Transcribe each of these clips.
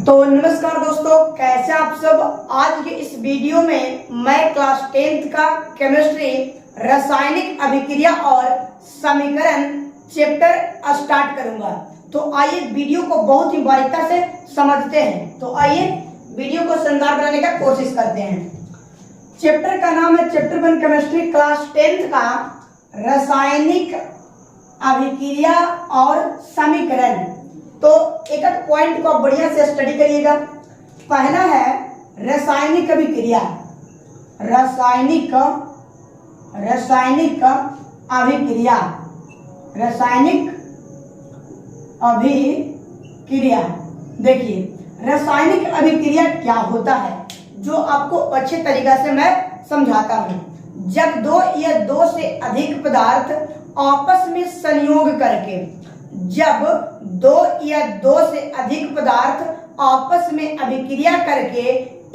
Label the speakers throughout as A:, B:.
A: तो नमस्कार दोस्तों, कैसे आप सब। आज के इस वीडियो में मैं क्लास 10th का केमिस्ट्री रासायनिक अभिक्रिया और समीकरण चैप्टर स्टार्ट करूंगा। तो आइए वीडियो को बहुत ही बारीकता से समझते हैं। तो आइए वीडियो को शानदार बनाने का कोशिश करते हैं। चैप्टर का नाम है चैप्टर 1 केमिस्ट्री क्लास 10th का रासायनिक अभिक्रिया और समीकरण। तो एक एक पॉइंट को आप बढ़िया से स्टडी करिएगा। पहला है रासायनिक अभिक्रिया। रासायनिक अभिक्रिया। रासायनिक अभिक्रिया। देखिए, रासायनिक अभिक्रिया क्या होता है, जो आपको अच्छे तरीका से मैं समझाता हूं। जब दो या दो से अधिक पदार्थ आपस में संयोग करके, जब दो या दो से अधिक पदार्थ आपस में अभिक्रिया करके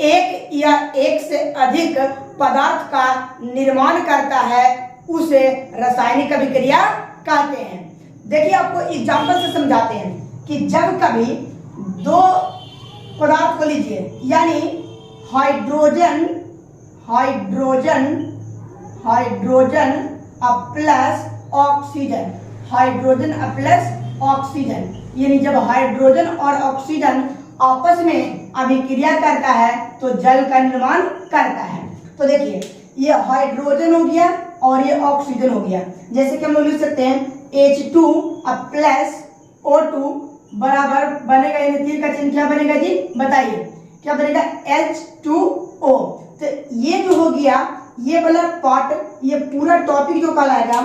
A: एक या एक से अधिक पदार्थ का निर्माण करता है, उसे रासायनिक अभिक्रिया कहते हैं। देखिए, आपको एग्जांपल से समझाते हैं कि जब कभी दो पदार्थ को लीजिए, यानी hydrogen plus oxygen, hydrogen plus oxygen, यानी जब हाइड्रोजन और ऑक्सीजन आपस में अभिक्रिया करता है तो जल का निर्माण करता है। तो देखिए, ये हाइड्रोजन हो गया और ये ऑक्सीजन हो गया। जैसे कि हम लोग लिख सकते हैं H2 प्लस O2 बराबर बनेगा, यानी तीर का चिन्ह क्या बनेगा जी, बताइए क्या बनेगा, H2O। तो ये जो हो गया, ये वाला पार्ट, ये पूरा टॉपिक जो कहलाएगा,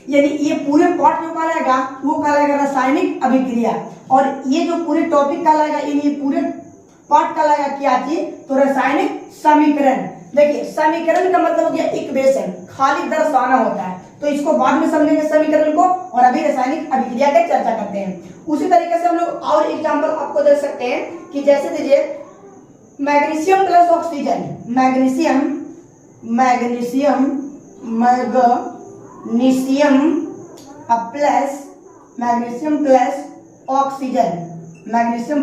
A: यानी ये पूरे पार्ट जो कहलाएगा वो कहलाएगा रासायनिक अभिक्रिया, और ये जो पूरे टॉपिक कहलाएगा, यानी ये पूरे पार्ट कहलाएगा क्या चीज, तो रासायनिक समीकरण। देखिए, समीकरण का मतलब हो गया इक्वेशन, खाली दर्शाना होता है। तो इसको बाद में समझेंगे समीकरण को, और अभी रासायनिक अभिक्रिया की चर्चा करते हैं। उसी तरीके से हम लोग और एग्जाम्पल आपको दे सकते हैं कि जैसे दीजिए magnesium plus oxygen, magnesium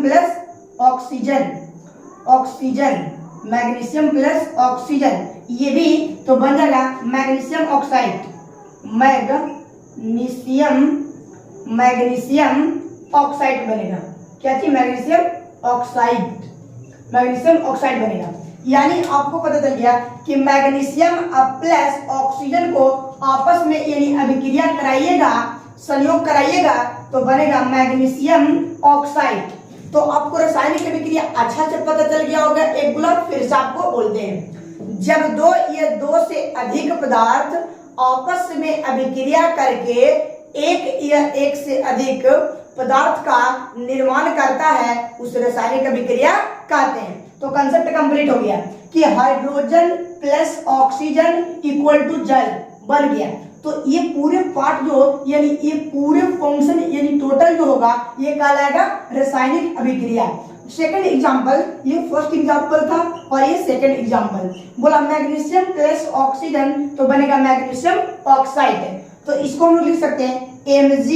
A: plus oxygen, magnesium plus oxygen, ये भी तो बन जाएगा मैग्नीशियम ऑक्साइड, मैग्नीशियम ऑक्साइड बनेगा। क्या चीज, मैग्नीशियम ऑक्साइड बनेगा। यानी आपको पता चल गया कि मैग्नीशियम प्लस ऑक्सीजन को आपस में यानी अभिक्रिया कराइएगा, संयोग कराइएगा, तो बनेगा मैग्नीशियम ऑक्साइड। तो आपको रासायनिक अभिक्रिया अच्छा से पता चल गया होगा। एक गुलाब फिर से आपको बोलते हैं, जब दो या दो से अधिक पदार्थ आपस में अभिक्रिया करके एक या एक से अधिक पदार्थ का निर्माण करता है, उस रासायनिक अभिक्रिया कहते हैं। तो कंसेप्ट कंप्लीट हो गया कि hydrogen plus oxygen equal to जल बन गया। तो ये पूरे पार्ट जो, यानी ये पूरे फंक्शन, यानी टोटल जो होगा, ये कहलाएगा रासायनिक अभिक्रिया। सेकंड एग्जांपल, ये फर्स्ट एग्जांपल था और ये सेकंड एग्जांपल। बोला मैग्नीशियम प्लस ऑक्सीजन, तो बनेगा मैग्नीशियम ऑक्साइड। तो इसको हम लोग लिख सकते हैं Mg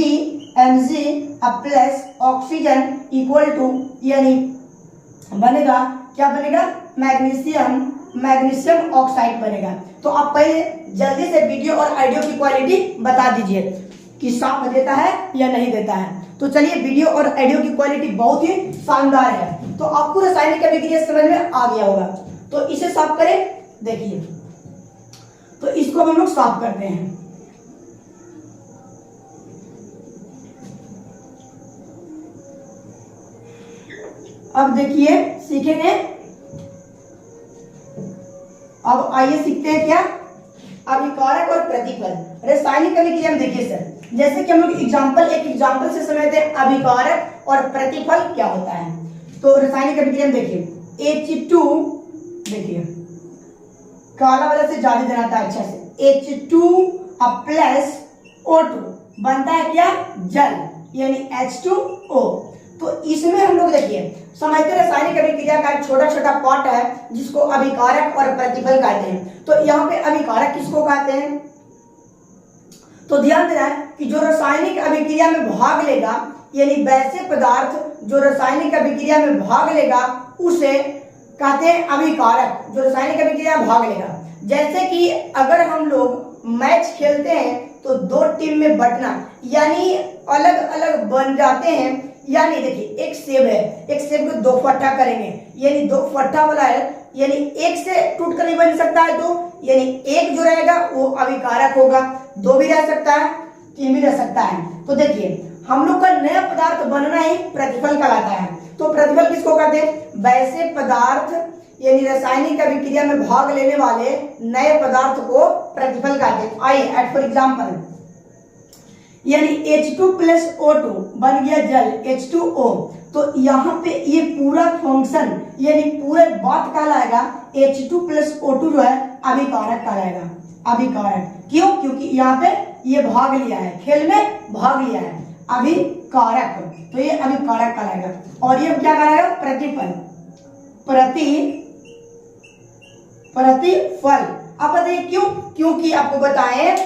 A: plus oxygen equal to, यानी बनेगा क्या बनेगा, मैग्नीशियम ऑक्साइड बनेगा। तो आप पहले जल्दी से वीडियो और ऑडियो की क्वालिटी बता दीजिए कि साफ देता है या नहीं देता है। तो चलिए, वीडियो और ऑडियो की क्वालिटी बहुत ही शानदार है। तो आपको रासायनिक अभिक्रिया समझ में आ गया होगा। तो इसे साफ करें। देखिए, तो इसको हम लोग साफ करते हैं। अब देखिए, सीखेंगे। अब आइए सीखते हैं क्या, अभिकारक और प्रतिफल। रासायनिक अभिक्रिया में देखिए सर, जैसे कि हम लोग एक एग्जांपल से समझते हैं अभिकारक और प्रतिफल क्या होता है। तो रासायनिक अभिक्रिया में देखिए H2, देखिए काला वाला से ज्यादा देना था अच्छा से, H2 प्लस O2 बनता है क्या, जल, यानी H2O। तो इसमें हम लोग देखिए समझते रासायनिक अभिक्रिया का छोटा छोटा पार्ट है जिसको अभिकारक और प्रतिफल कहते हैं। तो यहाँ पे अभिकारक किसको कहते हैं, तो ध्यान देना है कि जो रासायनिक अभिक्रिया में भाग लेगा, यानी वैसे पदार्थ जो रासायनिक अभिक्रिया में भाग लेगा उसे कहते हैं अभिकारक, जो रासायनिक अभिक्रिया में भाग लेगा। जैसे कि अगर हम लोग मैच खेलते हैं तो दो टीम में बंटना, यानी अलग अलग बन जाते हैं। यानी देखिए एक सेब है, एक सेब को दो फट्टा करेंगे, यानी दो फट्टा वाला है, यानी एक से टूट कर नहीं बन सकता है दो, यानी एक जो रहेगा वो अभिकारक होगा। दो भी रह सकता है, तीन भी रह सकता है। तो देखिए हम लोग का नया पदार्थ बनना ही प्रतिफल कहलाता है। तो प्रतिफल किसको कहते हैं? वैसे पदार्थ यानी रासायनिक अभिक्रिया में भाग लेने वाले नए पदार्थ को प्रतिफल कहते हैं। आइए एट फॉर एग्जाम्पल, यानी H2 प्लस O2 बन गया जल H2O, तो यहाँ पे ये पूरा फंक्शन यानी पूरे बात कहलाएगा H2 प्लस O2 जो है अभिकारक कहलाएगा। अभिकारक क्यों? क्योंकि यहाँ पे ये भाग लिया है, खेल में भाग लिया है, अभिकारक, तो ये अभिकारक कहलाएगा। और ये क्या कहलाएगा? प्रतिफल, प्रतिफल। आप बताइए क्यों? क्योंकि आपको बताएं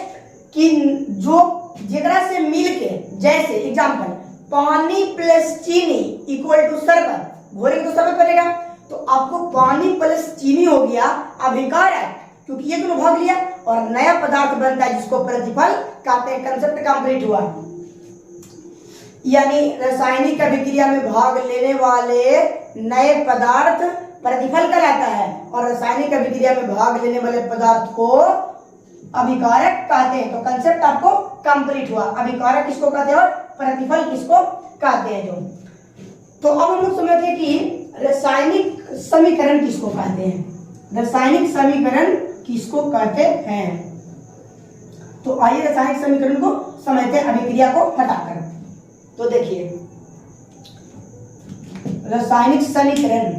A: कि जो जेकरा से मिलके, जैसे एग्जांपल पानी प्लस चीनी इक्वल टू शरबत, घोलेंगे तो शरबत बनेगा, तो आपको पानी प्लस चीनी हो गया अभिकारक, क्योंकि ये दोनों भाग लिया और नया पदार्थ बनता है जिसको प्रतिफल कहते हैं। कंसेप्ट कंप्लीट हुआ। यानी रासायनिक अभिक्रिया में भाग लेने वाले नए पदार्थ प्रतिफल कहलाता है और रासायनिक अभिक्रिया में भाग लेने वाले पदार्थ को अभिकारक कहते हैं। तो कंसेप्ट आपको कंप्लीट हुआ। अभिकारक किसको कहते हैं और प्रतिफल किसको कहते हैं। जो तो अब हम लोग समझते हैं कि रासायनिक समीकरण किसको कहते हैं। रासायनिक समीकरण किसको कहते हैं, तो आइए रासायनिक समीकरण को समझते हैं अभिक्रिया को हटाकर। तो देखिए रासायनिक समीकरण,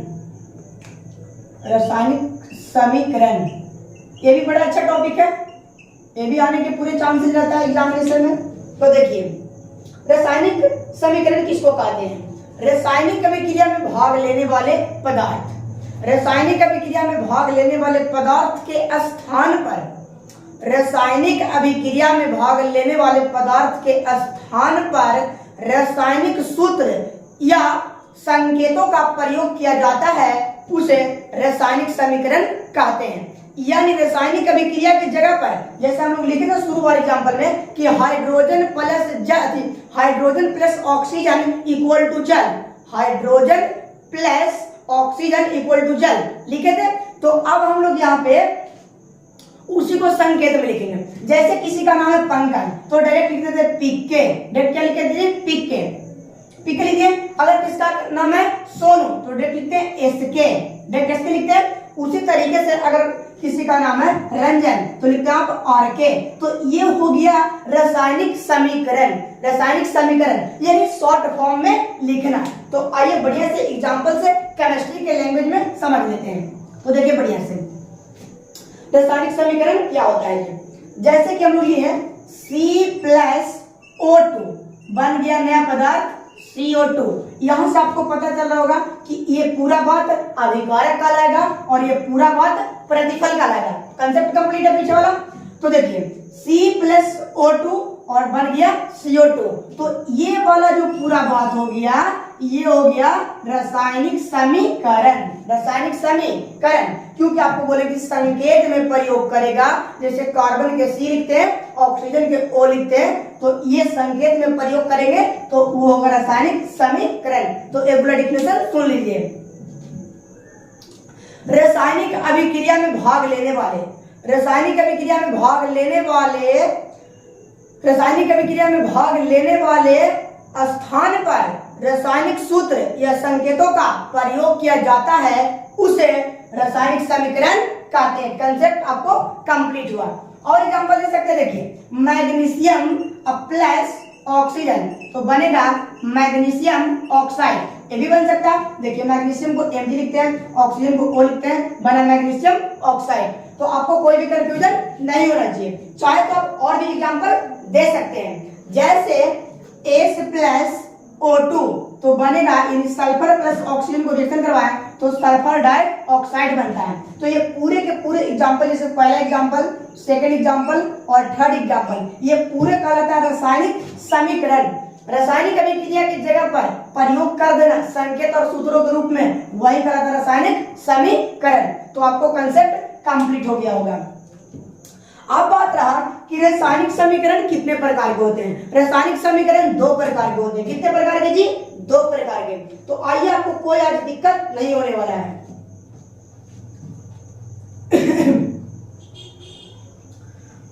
A: रासायनिक समीकरण ये भी बड़ा अच्छा टॉपिक है, ये भी आने के पूरे चांसेस रहता है एग्जामिनेशन में। तो देखिए रासायनिक समीकरण किसको कहते हैं? रासायनिक अभिक्रिया में भाग लेने वाले पदार्थ, रासायनिक अभिक्रिया में भाग लेने वाले पदार्थ के स्थान पर, रासायनिक अभिक्रिया में भाग लेने वाले पदार्थ के स्थान पर रासायनिक सूत्र या संकेतों का प्रयोग किया जाता है, उसे रासायनिक समीकरण कहते हैं। यानी रासायनिक अभिक्रिया की जगह पर, जैसे हम लोग लिखे थे शुरू वाले एग्जांपल में कि hydrogen plus oxygen equal to जल, hydrogen plus oxygen equal to जल लिखे थे। तो अब हम लोग यहाँ पे उसी को संकेत में लिखेंगे। जैसे किसी का नाम है पंकज, तो डायरेक्ट लिख देते पीके, डायरेक्ट क्या लिखे थे? पीके, पीके लिखे। अगर किसका नाम है सोनू, तो डायरेक्ट लिखते हैं एसके, डायरेक्ट एसके लिखते हैं। उसी तरीके से अगर किसी का नाम है रंजन, तो लिखते हैं आप आरके। तो ये हो गया रासायनिक समीकरण। रासायनिक समीकरण यानी शॉर्ट फॉर्म में लिखना। तो आइए बढ़िया से एग्जांपल से केमिस्ट्री के लैंग्वेज में समझ लेते हैं। तो देखिए बढ़िया से रासायनिक समीकरण क्या होता है। जैसे कि हम लोग ये C+O2 बन गया नया पदार्थ CO2। यहां से आपको पता चल रहा होगा कि ये पूरा बात अभिकारक कहलाएगा और ये पूरा बात प्रतिफल कहलाएगा। कंसेप्ट कंप्लीट है पीछे वाला। तो देखिए C+O2 और बन गया CO2, तो ये वाला जो पूरा बात हो गया, ये हो गया रासायनिक समीकरण। रासायनिक समीकरण क्योंकि आपको बोले कि संकेत में प्रयोग करेगा, जैसे कार्बन के C लिखते हैं, ऑक्सीजन के O लिखते हैं, तो ये संकेत में प्रयोग करेंगे तो वो होगा रासायनिक समीकरण। तो एक बड़ा डिफिनेशन सुन लीजिए। रासायनिक अभिक्रिया में भाग लेने वाले, रासायनिक अभिक्रिया में भाग लेने वाले, रासायनिक अभिक्रिया में भाग लेने वाले स्थान पर रासायनिक सूत्र या संकेतों का प्रयोग किया जाता है, उसे रासायनिक समीकरण कहते हैं। कंसेप्ट आपको कंप्लीट हुआ। और एग्जांपल दे सकते हैं, देखिए मैग्नीशियम प्लस ऑक्सीजन, तो बनेगा मैग्नीशियम ऑक्साइड, ये भी बन सकता है। देखिए मैग्नीशियम को Mg लिखते हैं, ऑक्सीजन को O लिखते हैं, बना मैग्नीशियम ऑक्साइड। तो आपको कोई भी कंफ्यूजन नहीं होना चाहिए। चाहे तो आप और भी एग्जांपल दे सकते हैं, जैसे H+O O2 तो बनेगा, इन सल्फर प्लस ऑक्सीजन को रिएक्शन करवाएं तो सल्फर डाइऑक्साइड बनता है। तो ये पूरे के पूरे एग्जांपल, जैसे पहला एग्जांपल, सेकंड एग्जांपल और थर्ड एग्जांपल, ये पूरे कहलाता है रासायनिक समीकरण। रासायनिक अभिक्रिया की जगह पर प्रयोग कर देना संकेत और सूत्रों के रूप में, वही कहलाता है रासायनिक समीकरण। तो आपको कंसेप्ट कंप्लीट हो गया होगा। अब बात रहा कि रासायनिक समीकरण कितने प्रकार के होते हैं। रासायनिक समीकरण दो प्रकार के होते हैं। कितने प्रकार के जी? दो प्रकार के। तो आइए, आपको कोई आज दिक्कत नहीं होने वाला है।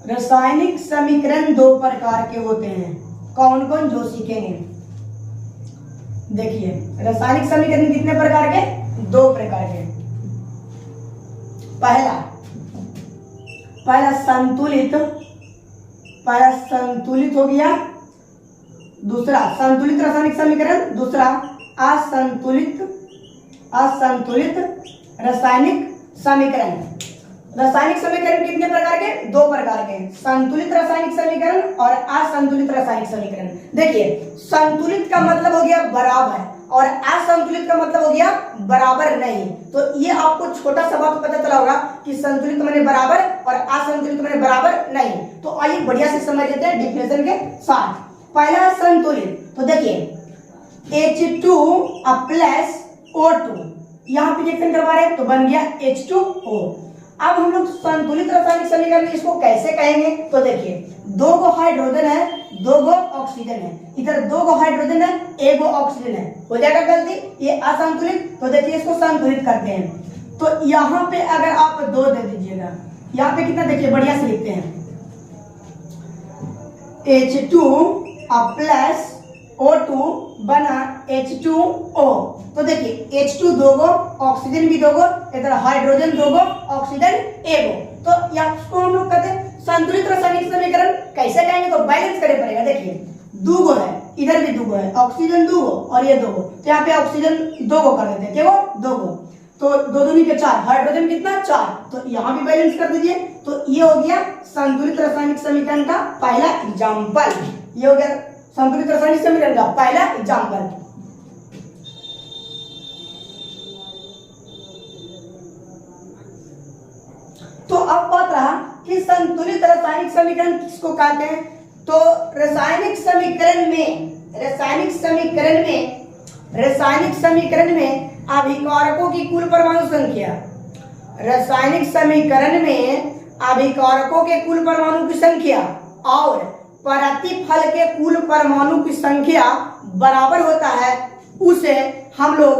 A: रासायनिक समीकरण दो प्रकार के होते हैं। कौन कौन? जो सीखेंगे। देखिए, रासायनिक समीकरण कितने प्रकार के? दो प्रकार के। पहला संतुलित हो गया, दूसरा संतुलित रासायनिक समीकरण, दूसरा असंतुलित रासायनिक समीकरण। रासायनिक समीकरण कितने प्रकार के? दो प्रकार के, संतुलित रासायनिक समीकरण और असंतुलित रासायनिक समीकरण। देखिए, संतुलित का मतलब हो गया बराबर और असंतुलित का मतलब हो गया बराबर नहीं। तो ये आपको छोटा सा बात पता चला होगा कि संतुलित माने बराबर और असंतुलित माने बराबर नहीं। तो आइए बढ़िया से समझ लेते हैं डिफिनेशन के साथ। पहला संतुलित, तो देखिए H2 प्लस O2 यहाँ पे रिएक्शन करवा रहे हैं तो बन गया H2O। अब हम लोग संतुलित रासायनिक समीकरण में इसको कैसे कहेंगे? तो देखिए, दो गो हाइड्रोजन है, दो गो ऑक्सीजन है, इधर दो गो हाइड्रोजन है, एक गो ऑक्सीजन है, हो जाएगा गलती, ये असंतुलित। तो देखिए, इसको संतुलित करते हैं। तो यहाँ पे अगर आप दो दे दीजिएगा, यहाँ पे कितना, देखिए बढ़िया से लिखते हैं, H2 प्लस O2 बना H2O। तो देखिए, H2 दो गो, ऑक्सीजन भी दो गो, इधर हाइड्रोजन दो गो, ऑक्सीजन एक गो। तो इसको हम लोग कहते हैं संतुलित रासायनिक समीकरण। कैसे कहेंगे? तो बैलेंस करना पड़ेगा। देखिए, दो गो है, इधर भी दो गो है, ऑक्सीजन दो गो और ये दो गो, तो यहाँ पे ऑक्सीजन दो गो कर देते हैं, क्या वो? दो गो। तो दो दूनी के चार, हाइड्रोजन कितना? चार, तो यहाँ भी बैलेंस कर दीजिए। तो ये हो गया संतुलित रासायनिक समीकरण का पहला एग्जाम्पल। ये हो गया संतुलित रासायनिक समीकरण का पहला एग्जाम्पल। तो अब बात रहा कि संतुलित रासायनिक समीकरण किसको कहते हैं। तो रासायनिक समीकरण में अभिकारकों की कुल परमाणु संख्या, रासायनिक समीकरण में अभिकारकों के कुल परमाणु की संख्या और प्रतिफल के कुल परमाणु की संख्या बराबर होता है, उसे हम लोग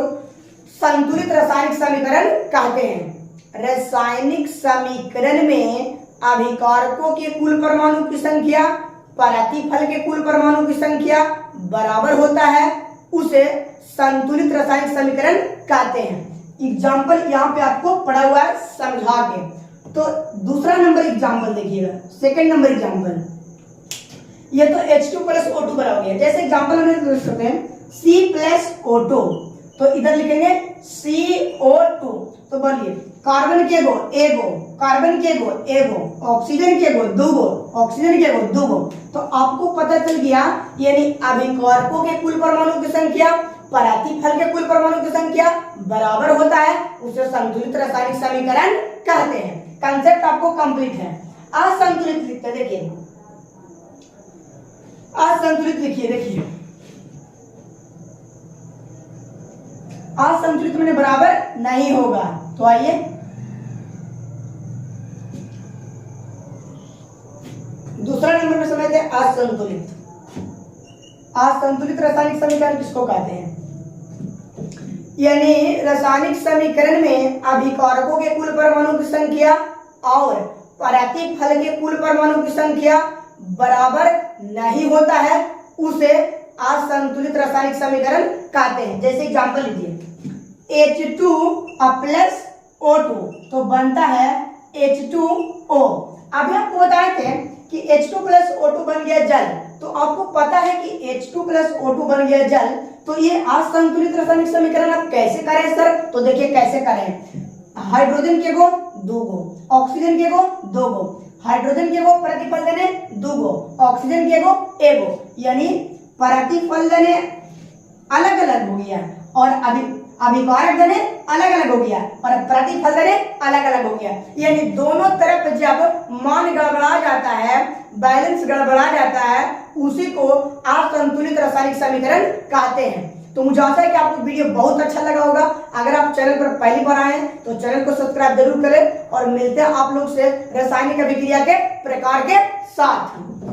A: संतुलित रासायनिक समीकरण कहते हैं। रासायनिक समीकरण में अभिकारकों के कुल परमाणु की संख्या, प्रतिफल के कुल परमाणु की संख्या बराबर होता है, उसे संतुलित रासायनिक समीकरण कहते हैं। एग्जाम्पल यहाँ पे आपको पढ़ा हुआ है समझा के। तो दूसरा नंबर एग्जाम्पल देखिएगा, सेकंड नंबर एग्जाम्पल, ये तो H2 प्लस O2 बना हो गया। जैसे एग्जाम्पल हम लिख सकते हैं C प्लस O2, तो इधर लिखेंगे CO2। तो बोलिए, कार्बन के गो एगो, कार्बन के गो एगो, ऑक्सीजन के गो दो गो, ऑक्सीजन के गो दो गो। तो आपको पता चल गया, यानी अभिकारकों के कुल परमाणु की संख्या, प्रतिफल के कुल परमाणु की संख्या बराबर होता है, उसे संतुलित रासायनिक समीकरण कहते हैं। कंसेप्ट आपको कंप्लीट है। असंतुलित लिखते, देखिए असंतुलित लिखिए, देखिए असंतुलित में बराबर नहीं होगा। तो आइए दूसरा नंबर में समझते हैं असंतुलित। असंतुलित रासायनिक समीकरण किसको कहते हैं? यानी रासायनिक समीकरण में अभिकारकों के कुल परमाणु की संख्या और प्रतिफल के कुल परमाणु की संख्या बराबर नहीं होता है, उसे असंतुलित रासायनिक समीकरण कहते हैं। जैसे एग्जांपल लीजिए, H2 प्लस O2 तो बनता है H2O। अभी आपको बताए थे कि H2 प्लस O2 बन गया जल। तो आपको पता है कि H2 प्लस O2 बन गया जल, तो ये असंतुलित रासायनिक समीकरण आप कैसे करें सर? तो देखिए कैसे करें। हाइड्रोजन के गो दो गो, ऑक्सीजन के गो दो गो, हाइड्रोजन के गो प्रतिफल देने दो गो, ऑक्सीजन के गो एगो, यानी प्रतिफल देने अलग अलग हो गया और अभिकारक धर्य अलग अलग हो गया और प्रतिफल धर्य अलग अलग हो गया। यानी दोनों तरफ जब मान गड़बड़ा जाता है, बैलेंस गड़बड़ा जाता है, उसी को असंतुलित रासायनिक समीकरण कहते हैं। तो मुझे आशा है कि आपको वीडियो बहुत अच्छा लगा होगा। अगर आप चैनल पर पहली बार आए हैं तो चैनल को सब्सक्राइब जरूर करें और मिलते हैं आप लोग से रासायनिक अभिक्रिया के प्रकार के साथ।